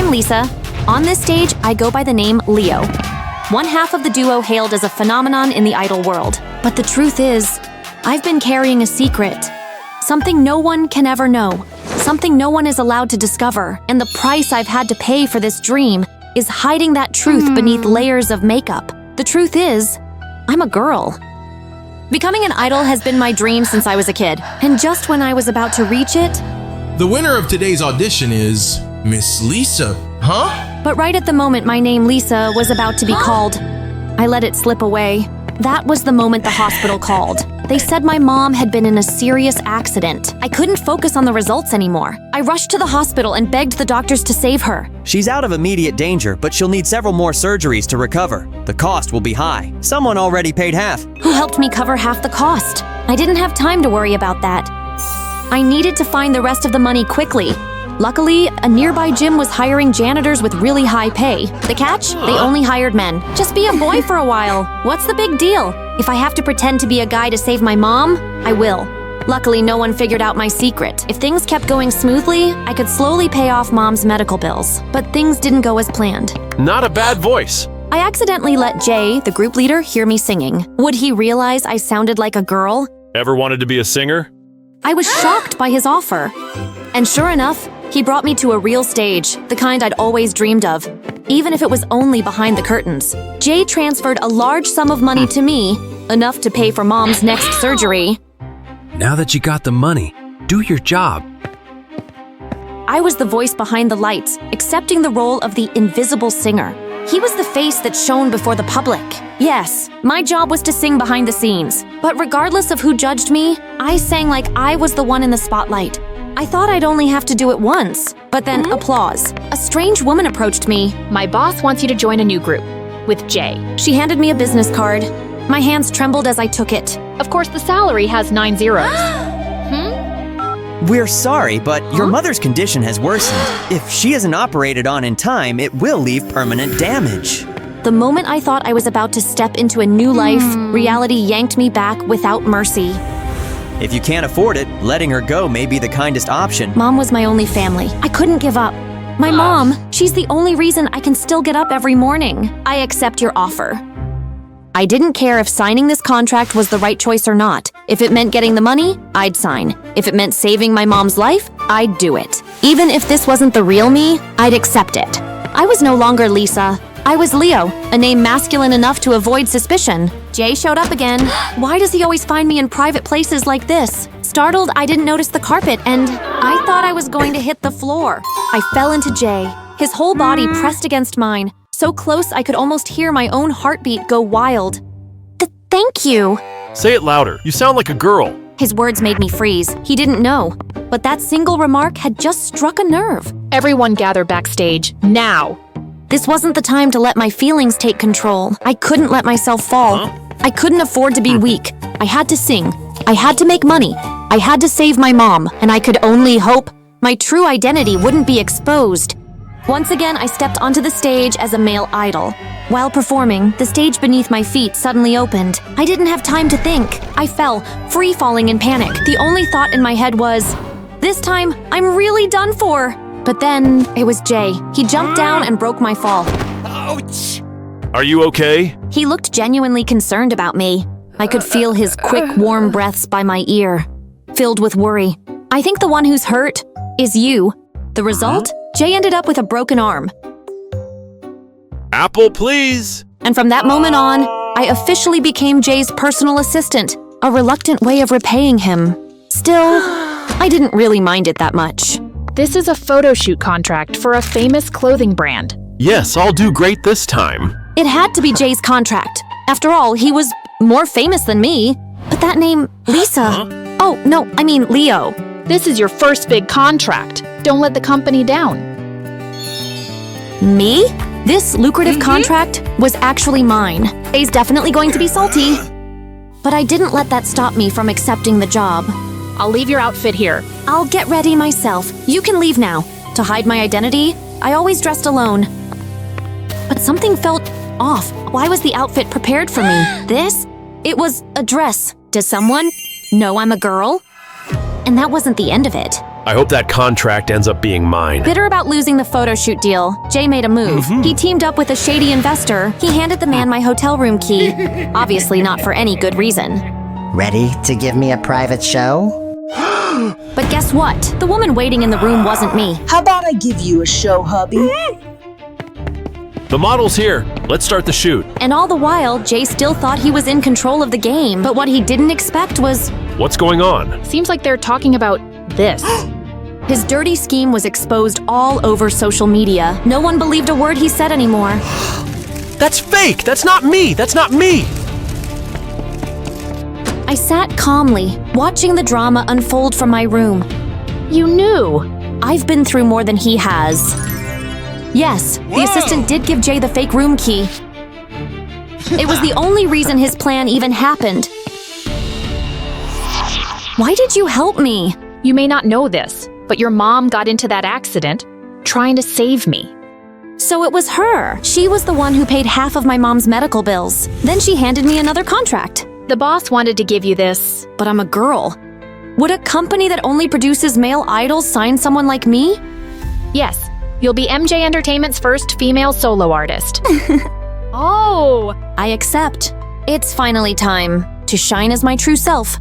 I'm Lisa. On this stage, I go by the name Leo. One half of the duo hailed as a phenomenon in the idol world. But the truth is, I've been carrying a secret. Something no one can ever know. Something no one is allowed to discover. And the price I've had to pay for this dream is hiding that truth beneath layers of makeup. The truth is, I'm a girl. Becoming an idol has been my dream since I was a kid. And just when I was about to reach it... The winner of today's audition is Miss Lisa, huh? But right at the moment my name Lisa was about to be called, I let it slip away. That was the moment the hospital called. They said my mom had been in a serious accident. I couldn't focus on the results anymore. I rushed to the hospital and begged the doctors to save her. She's out of immediate danger, but she'll need several more surgeries to recover. The cost will be high. Someone already paid half. Who helped me cover half the cost? I didn't have time to worry about that. I needed to find the rest of the money quickly. Luckily, a nearby gym was hiring janitors with really high pay. The catch? They only hired men. Just be a boy for a while. What's the big deal? If I have to pretend to be a guy to save my mom, I will. Luckily, no one figured out my secret. If things kept going smoothly, I could slowly pay off mom's medical bills. But things didn't go as planned. Not a bad voice. I accidentally let Jay, the group leader, hear me singing. Would he realize I sounded like a girl? Ever wanted to be a singer? I was shocked by his offer. And sure enough, he brought me to a real stage, the kind I'd always dreamed of, even if it was only behind the curtains. Jay transferred a large sum of money to me, enough to pay for mom's next surgery. Now that you got the money, do your job. I was the voice behind the lights, accepting the role of the invisible singer. He was the face that shone before the public. Yes, my job was to sing behind the scenes. But regardless of who judged me, I sang like I was the one in the spotlight. I thought I'd only have to do it once, but then applause. A strange woman approached me. My boss wants you to join a new group, with Jay. She handed me a business card. My hands trembled as I took it. Of course, the salary has 9 zeros. We're sorry, but your mother's condition has worsened. If she isn't operated on in time, it will leave permanent damage. The moment I thought I was about to step into a new life, reality yanked me back without mercy. If you can't afford it, letting her go may be the kindest option. Mom was my only family. I couldn't give up. My mom, she's the only reason I can still get up every morning. I accept your offer. I didn't care if signing this contract was the right choice or not. If it meant getting the money, I'd sign. If it meant saving my mom's life, I'd do it. Even if this wasn't the real me, I'd accept it. I was no longer Lisa. I was Leo, a name masculine enough to avoid suspicion. Jay showed up again. Why does he always find me in private places like this? Startled, I didn't notice the carpet, and I thought I was going to hit the floor. I fell into Jay, his whole body pressed against mine, so close I could almost hear my own heartbeat go wild. Thank you. Say it louder. You sound like a girl. His words made me freeze. He didn't know, but that single remark had just struck a nerve. Everyone gather backstage, now. This wasn't the time to let my feelings take control. I couldn't let myself fall. I couldn't afford to be weak. I had to sing. I had to make money. I had to save my mom, and I could only hope my true identity wouldn't be exposed. Once again, I stepped onto the stage as a male idol. While performing, the stage beneath my feet suddenly opened. I didn't have time to think. I fell, free-falling in panic. The only thought in my head was, this time, I'm really done for. But then, it was Jay. He jumped down and broke my fall. Ouch! Are you okay? He looked genuinely concerned about me. I could feel his quick, warm breaths by my ear, filled with worry. I think the one who's hurt is you. The result? Jay ended up with a broken arm. Apple, please! And from that moment on, I officially became Jay's personal assistant, a reluctant way of repaying him. Still, I didn't really mind it that much. This is a photo shoot contract for a famous clothing brand. Yes, I'll do great this time. It had to be Jay's contract. After all, he was more famous than me. But that name, Lisa... Oh, no, I mean Leo. This is your first big contract. Don't let the company down. Me? This lucrative contract was actually mine. Jay's definitely going to be salty. But I didn't let that stop me from accepting the job. I'll leave your outfit here. I'll get ready myself. You can leave now. To hide my identity, I always dressed alone. But something felt off. Why was the outfit prepared for me? This? It was a dress. Does someone know I'm a girl? And that wasn't the end of it. I hope that contract ends up being mine. Bitter about losing the photo shoot deal, Jay made a move. He teamed up with a shady investor. He handed the man my hotel room key. Obviously not for any good reason. Ready to give me a private show? But guess what? The woman waiting in the room wasn't me. How about I give you a show, hubby? The model's here. Let's start the shoot. And all the while, Jay still thought he was in control of the game. But what he didn't expect was What's going on? Seems like they're talking about this. his dirty scheme was exposed all over social media. No one believed a word he said anymore. That's fake! That's not me! That's not me! I sat calmly, watching the drama unfold from my room. You knew. I've been through more than he has. Yes, the assistant did give Jay the fake room key. It was the only reason his plan even happened. Why did you help me? You may not know this, but your mom got into that accident trying to save me. So it was her. She was the one who paid half of my mom's medical bills. Then she handed me another contract. The boss wanted to give you this. But I'm a girl. Would a company that only produces male idols sign someone like me? Yes, you'll be MJ Entertainment's first female solo artist. Oh! I accept. It's finally time to shine as my true self.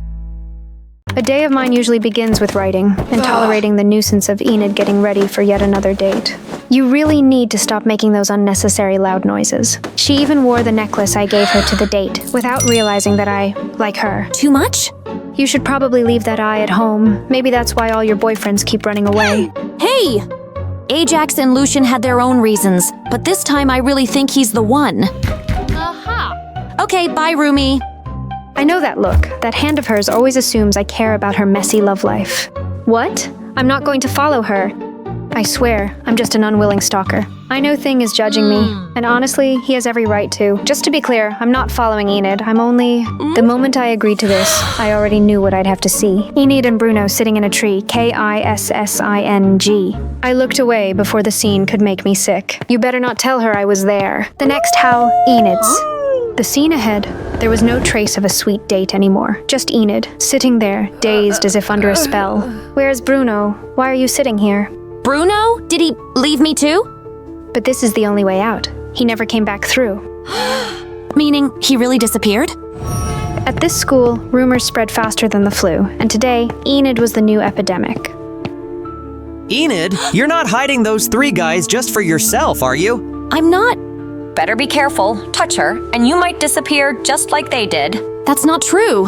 A day of mine usually begins with writing and tolerating the nuisance of Enid getting ready for yet another date. You really need to stop making those unnecessary loud noises. She even wore the necklace I gave her to the date without realizing that I like her. Too much? You should probably leave that eye at home. Maybe that's why all your boyfriends keep running away. Hey! Ajax and Lucian had their own reasons, but this time I really think he's the one. Aha! Okay, bye, Rumi. I know that look. That hand of hers always assumes I care about her messy love life. What? I'm not going to follow her. I swear, I'm just an unwilling stalker. I know Thing is judging me, and honestly, he has every right to. Just to be clear, I'm not following Enid. I'm only... The moment I agreed to this, I already knew what I'd have to see. Enid and Bruno sitting in a tree, Kissing. I looked away before the scene could make me sick. You better not tell her I was there. The next howl, Enid's. The scene ahead, there was no trace of a sweet date anymore. Just Enid, sitting there, dazed as if under a spell. Where's Bruno? Why are you sitting here? Bruno? Did he leave me too? But this is the only way out. He never came back through. Meaning, he really disappeared? At this school, rumors spread faster than the flu, and today, Enid was the new epidemic. Enid, you're not hiding those 3 guys just for yourself, are you? I'm not. Better be careful, touch her, and you might disappear just like they did. That's not true.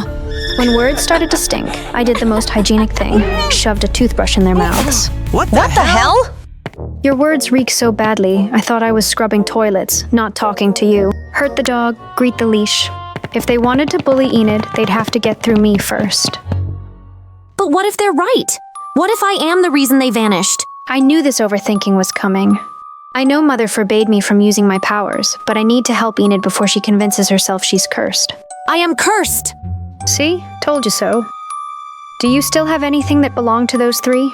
When words started to stink, I did the most hygienic thing. Shoved a toothbrush in their mouths. What the hell? Your words reek so badly, I thought I was scrubbing toilets, not talking to you. Hurt the dog, greet the leash. If they wanted to bully Enid, they'd have to get through me first. But what if they're right? What if I am the reason they vanished? I knew this overthinking was coming. I know Mother forbade me from using my powers, but I need to help Enid before she convinces herself she's cursed. I am cursed! See? Told you so. Do you still have anything that belonged to those 3?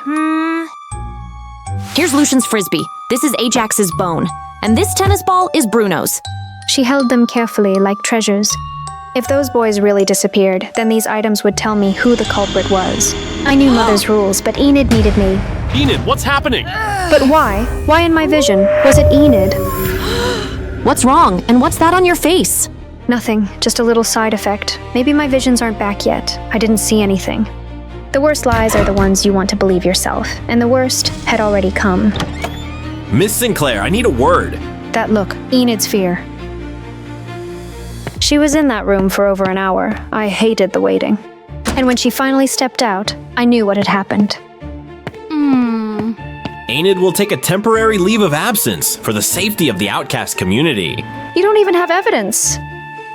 Here's Lucian's frisbee. This is Ajax's bone. And this tennis ball is Bruno's. She held them carefully, like treasures. If those boys really disappeared, then these items would tell me who the culprit was. I knew Mother's rules, but Enid needed me. Enid, what's happening? But why? Why in my vision? Was it Enid? What's wrong? And what's that on your face? Nothing, just a little side effect. Maybe my visions aren't back yet. I didn't see anything. The worst lies are the ones you want to believe yourself, and the worst had already come. Miss Sinclair, I need a word. That look, Enid's fear. She was in that room for over an hour. I hated the waiting. And when she finally stepped out, I knew what had happened. Enid will take a temporary leave of absence for the safety of the outcast community. You don't even have evidence.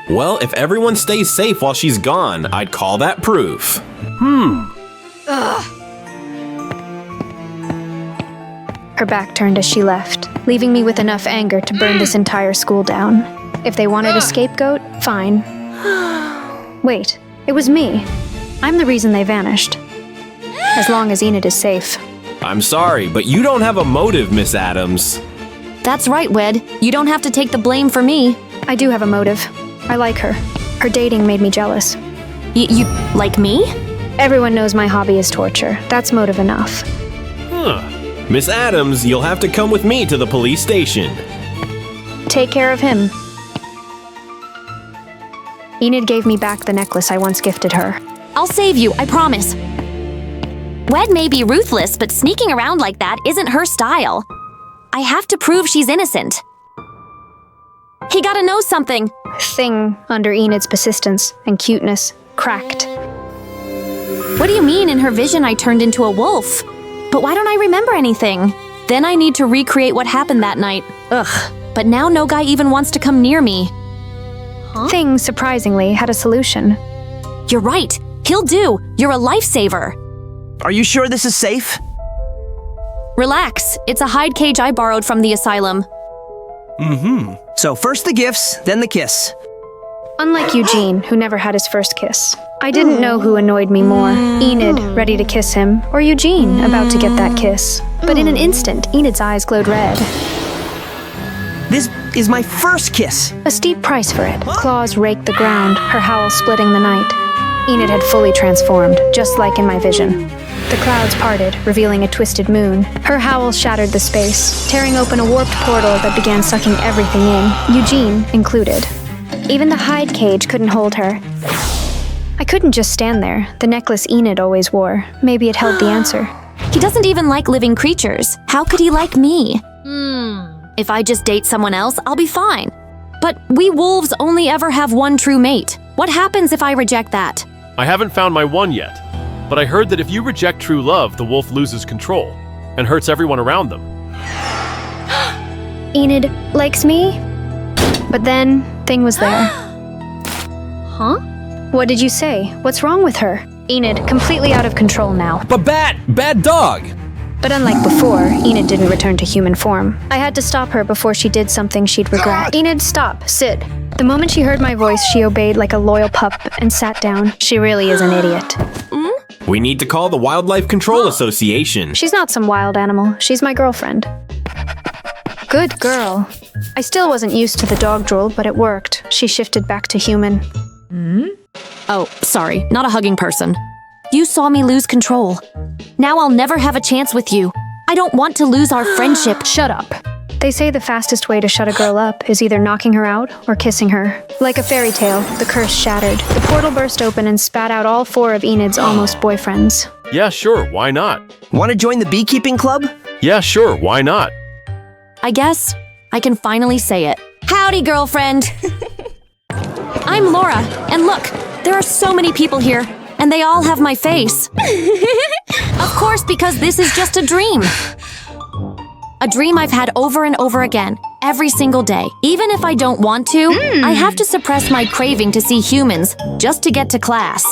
Well, if everyone stays safe while she's gone, I'd call that proof. Her back turned as she left, leaving me with enough anger to burn this entire school down. If they wanted a scapegoat, fine. Wait, it was me. I'm the reason they vanished. As long as Enid is safe. I'm sorry, but you don't have a motive, Miss Adams. That's right, Wed. You don't have to take the blame for me. I do have a motive. I like her. Her dating made me jealous. You like me? Everyone knows my hobby is torture. That's motive enough. Huh. Miss Adams, you'll have to come with me to the police station. Take care of him. Enid gave me back the necklace I once gifted her. I'll save you, I promise. Wed may be ruthless, but sneaking around like that isn't her style. I have to prove she's innocent. He gotta know something. Thing under Enid's persistence and cuteness cracked. What do you mean in her vision I turned into a wolf? But why don't I remember anything? Then I need to recreate what happened that night. Ugh. But now no guy even wants to come near me. Thing, surprisingly, had a solution. You're right. He'll do. You're a lifesaver. Are you sure this is safe? Relax. It's a hide cage I borrowed from the asylum. So first the gifts, then the kiss. Unlike Eugene, who never had his first kiss. I didn't know who annoyed me more, Enid, ready to kiss him, or Eugene, about to get that kiss. But in an instant, Enid's eyes glowed red. This is my first kiss. A steep price for it. Claws raked the ground, her howl splitting the night. Enid had fully transformed, just like in my vision. The clouds parted, revealing a twisted moon. Her howl shattered the space, tearing open a warped portal that began sucking everything in, Eugene included. Even the hide cage couldn't hold her. I couldn't just stand there. The necklace Enid always wore. Maybe it held the answer. He doesn't even like living creatures. How could he like me? If I just date someone else, I'll be fine. But we wolves only ever have one true mate. What happens if I reject that? I haven't found my one yet, but I heard that if you reject true love, the wolf loses control and hurts everyone around them. Enid likes me? But then, Thing was there. Huh? What did you say? What's wrong with her? Enid, completely out of control now. But bad dog! But unlike before, Enid didn't return to human form. I had to stop her before she did something she'd regret. Enid, stop. Sit. The moment she heard my voice, she obeyed like a loyal pup and sat down. She really is an idiot. We need to call the Wildlife Control Association. She's not some wild animal. She's my girlfriend. Good girl. I still wasn't used to the dog drool, but it worked. She shifted back to human. Oh, sorry, not a hugging person. You saw me lose control. Now I'll never have a chance with you. I don't want to lose our friendship. Shut up. They say the fastest way to shut a girl up is either knocking her out or kissing her. Like a fairy tale, the curse shattered. The portal burst open and spat out all 4 of Enid's almost boyfriends. Yeah, sure, why not? Want to join the beekeeping club? Yeah, sure, why not? I guess I can finally say it. Howdy, girlfriend. I'm Laura, and look, there are so many people here, and they all have my face. Of course, because this is just a dream. A dream I've had over and over again, every single day. Even if I don't want to, I have to suppress my craving to see humans just to get to class.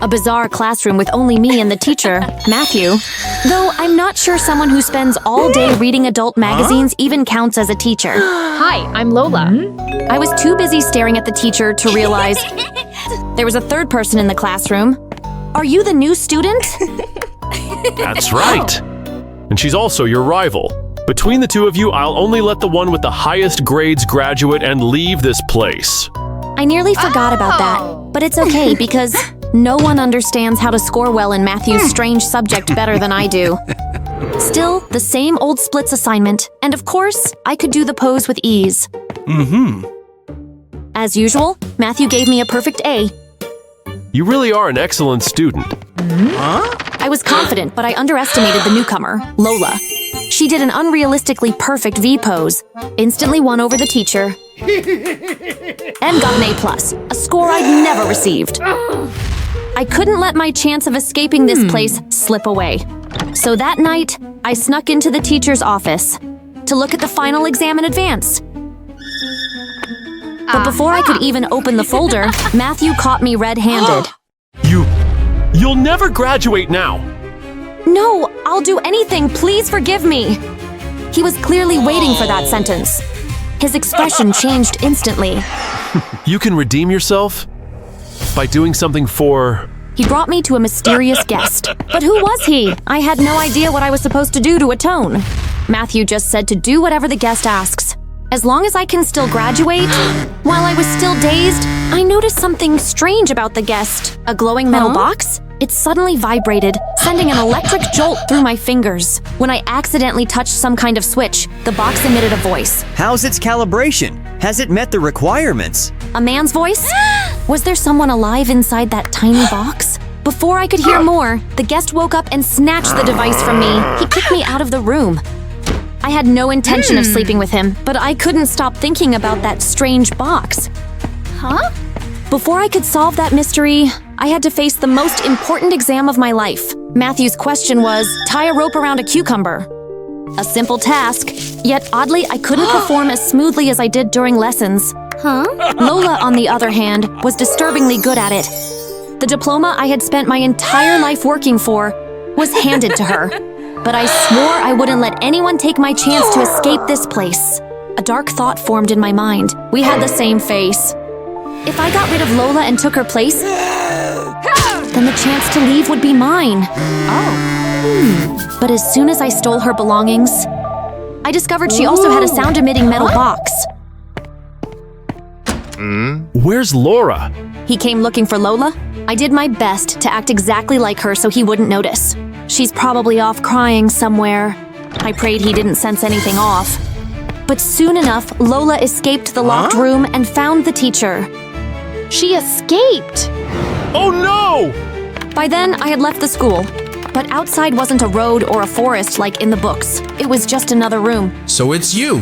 A bizarre classroom with only me and the teacher, Matthew. Though I'm not sure someone who spends all day reading adult magazines even counts as a teacher. Hi, I'm Lola. I was too busy staring at the teacher to realize there was a third person in the classroom. Are you the new student? That's right. And she's also your rival. Between the two of you, I'll only let the one with the highest grades graduate and leave this place. I nearly forgot about that, but it's okay because no one understands how to score well in Matthew's strange subject better than I do. Still, the same old splits assignment, and of course, I could do the pose with ease. As usual, Matthew gave me a perfect A. You really are an excellent student. I was confident, but I underestimated the newcomer, Lola. She did an unrealistically perfect V pose, instantly won over the teacher, and got an A+, a score I'd never received. I couldn't let my chance of escaping this place slip away. So that night, I snuck into the teacher's office to look at the final exam in advance. But before I could even open the folder, Matthew caught me red-handed. You'll never graduate now. No, I'll do anything. Please forgive me. He was clearly waiting for that sentence. His expression changed instantly. You can redeem yourself by doing something for... He brought me to a mysterious guest. But who was he? I had no idea what I was supposed to do to atone. Matthew just said to do whatever the guest asks. As long as I can still graduate. While I was still dazed, I noticed something strange about the guest. A glowing metal box? It suddenly vibrated, sending an electric jolt through my fingers. When I accidentally touched some kind of switch, the box emitted a voice. How's its calibration? Has it met the requirements? A man's voice? Was there someone alive inside that tiny box? Before I could hear more, the guest woke up and snatched the device from me. He kicked me out of the room. I had no intention of sleeping with him, but I couldn't stop thinking about that strange box. Huh? Before I could solve that mystery, I had to face the most important exam of my life. Matthew's question was, tie a rope around a cucumber. A simple task, yet oddly I couldn't perform as smoothly as I did during lessons. Lola, on the other hand, was disturbingly good at it. The diploma I had spent my entire life working for was handed to her. But I swore I wouldn't let anyone take my chance to escape this place. A dark thought formed in my mind. We had the same face. If I got rid of Lola and took her place, then the chance to leave would be mine. But as soon as I stole her belongings, I discovered she also had a sound-emitting metal box. Where's Laura? He came looking for Lola. I did my best to act exactly like her so he wouldn't notice. She's probably off crying somewhere. I prayed he didn't sense anything off. But soon enough, Lola escaped the locked room and found the teacher. She escaped! Oh no! By then, I had left the school. But outside wasn't a road or a forest like in the books. It was just another room. So it's you.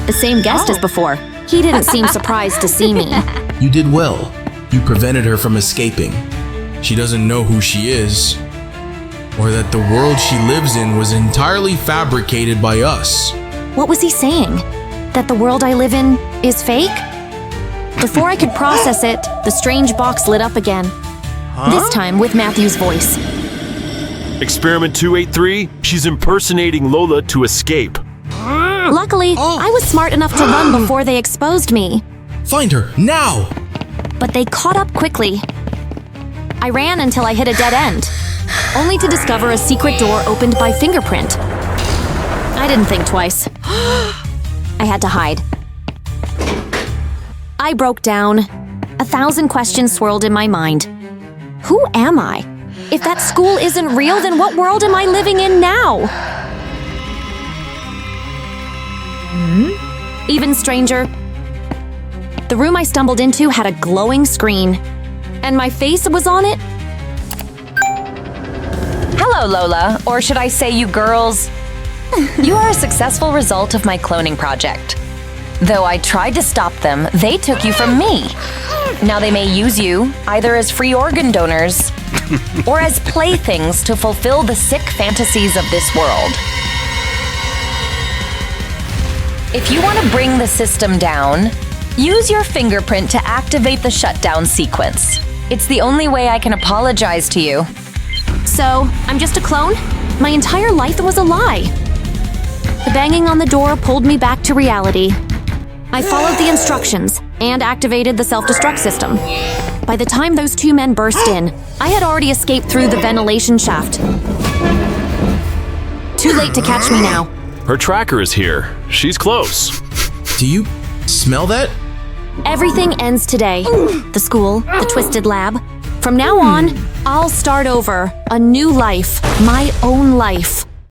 The same guest as before. He didn't seem surprised to see me. You did well. You prevented her from escaping. She doesn't know who she is, or that the world she lives in was entirely fabricated by us. What was he saying? That the world I live in is fake? Before I could process it, the strange box lit up again. This time with Matthew's voice. Experiment 283, she's impersonating Lola to escape. Luckily, I was smart enough to run before they exposed me. Find her, now! But they caught up quickly. I ran until I hit a dead end, only to discover a secret door opened by fingerprint. I didn't think twice. I had to hide. I broke down. 1,000 questions swirled in my mind. Who am I? If that school isn't real, then what world am I living in now? Even stranger, the room I stumbled into had a glowing screen, and my face was on it. Hello, Lola, or should I say you girls? You are a successful result of my cloning project. Though I tried to stop them, they took you from me. Now they may use you, either as free organ donors, or as playthings to fulfill the sick fantasies of this world. If you want to bring the system down, use your fingerprint to activate the shutdown sequence. It's the only way I can apologize to you. So, I'm just a clone? My entire life was a lie. The banging on the door pulled me back to reality. I followed the instructions and activated the self-destruct system. By the time those two men burst in, I had already escaped through the ventilation shaft. Too late to catch me now. Her tracker is here. She's close. Do you smell that? Everything ends today. The school, the twisted lab. From now on, I'll start over. A new life. My own life.